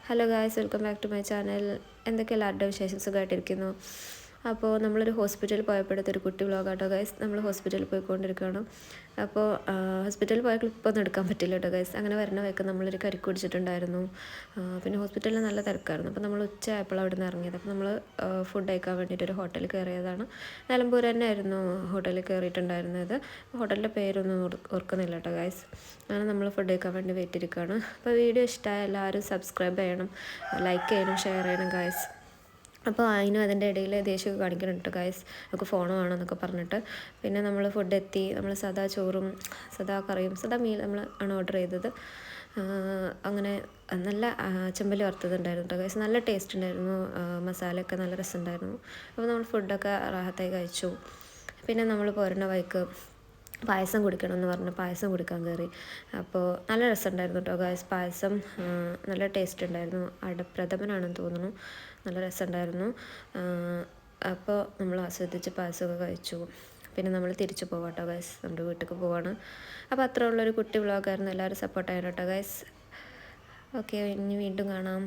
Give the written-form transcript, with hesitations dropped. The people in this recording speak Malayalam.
Hello guys, welcome back to my channel. എന്തൊക്കെ എല്ലാവരുടെ വിശേഷം? സുഖമായിട്ടിരിക്കുന്നു. അപ്പോൾ നമ്മളൊരു ഹോസ്പിറ്റലിൽ പോയപ്പോഴത്തെ ഒരു കുട്ടി വ്ളോഗാട്ടോ ഗൈസ്. നമ്മൾ ഹോസ്പിറ്റലിൽ പോയിക്കൊണ്ടിരിക്കുകയാണ്. അപ്പോൾ ഹോസ്പിറ്റലിൽ പോയ ക്ലിപ്പൊന്നും എടുക്കാൻ പറ്റില്ല കേട്ടോ ഗൈസ്. അങ്ങനെ വരണ വയ്ക്ക് നമ്മളൊരു കരിക്ക് കുടിച്ചിട്ടുണ്ടായിരുന്നു. പിന്നെ ഹോസ്പിറ്റലിൽ നല്ല തിരക്കായിരുന്നു. അപ്പോൾ നമ്മൾ ഉച്ചയായപ്പോൾ അവിടെ നിന്ന് ഇറങ്ങിയത്. അപ്പോൾ നമ്മൾ ഫുഡ് കഴിക്കാൻ വേണ്ടിയിട്ട് ഒരു ഹോട്ടലിൽ കയറിയതാണ്. നിലമ്പൂർ തന്നെ ആയിരുന്നു ഹോട്ടലിൽ കയറിയിട്ടുണ്ടായിരുന്നത്. ഹോട്ടലിൻ്റെ പേരൊന്നും ഓർക്കുന്നില്ല കേട്ടോ ഗൈസ്. അങ്ങനെ നമ്മൾ ഫുഡ് കഴിക്കാൻ വേണ്ടി വെയിറ്റ് ഇരിക്കുകയാണ്. അപ്പോൾ വീഡിയോ ഇഷ്ടമായ എല്ലാവരും സബ്സ്ക്രൈബ് ചെയ്യണം, ലൈക്ക് ചെയ്യണം, ഷെയർ ചെയ്യണം ഗൈസ്. അപ്പോൾ അതിനും അതിൻ്റെ ഇടയിൽ ദേഷ്യമൊക്കെ കാണിക്കുന്നുണ്ട് ഗൈസ്. നമുക്ക് ഫോൺ വേണമെന്നൊക്കെ പറഞ്ഞിട്ട്. പിന്നെ നമ്മൾ ഫുഡ് എത്തി. നമ്മൾ സദാ ചോറും സദാ കറിയും സദാ മീൽ നമ്മൾ ആണ് ഓർഡർ ചെയ്തത്. അങ്ങനെ നല്ല ചെമ്പല്ലി വറുത്തതുണ്ടായിരുന്നു കേട്ടോ ഗൈസ്. നല്ല ടേസ്റ്റ് ഉണ്ടായിരുന്നു. മസാലയൊക്കെ നല്ല രസമുണ്ടായിരുന്നു. അപ്പോൾ നമ്മൾ ഫുഡൊക്കെ റാഹത്തായി കഴിച്ചു. പിന്നെ നമ്മൾ പോരുന്ന വഴിക്ക് പായസം കുടിക്കണമെന്ന് പറഞ്ഞ് പായസം കുടിക്കാൻ കയറി. അപ്പോൾ നല്ല രസമുണ്ടായിരുന്നു കേട്ടോ ഗായ്സ്. പായസം നല്ല ടേസ്റ്റ് ഉണ്ടായിരുന്നു. അടപ്രഥമനാണെന്ന് തോന്നുന്നു. നല്ല രസമുണ്ടായിരുന്നു. അപ്പോൾ നമ്മൾ ആസ്വദിച്ച് പായസമൊക്കെ കഴിച്ചു. പിന്നെ നമ്മൾ തിരിച്ചു പോകാം കേട്ടോ ഗൈസ്. നമ്മുടെ വീട്ടിലേക്ക് പോവാണ്. അപ്പോൾ അത്ര ഉള്ളൊരു കുട്ടി വ്ളോഗായിരുന്നു. എല്ലാവരും സപ്പോർട്ട് ചെയ്യാൻ കേട്ടോ ഗൈസ്. ഓക്കെ, ഇനി വീണ്ടും കാണാം.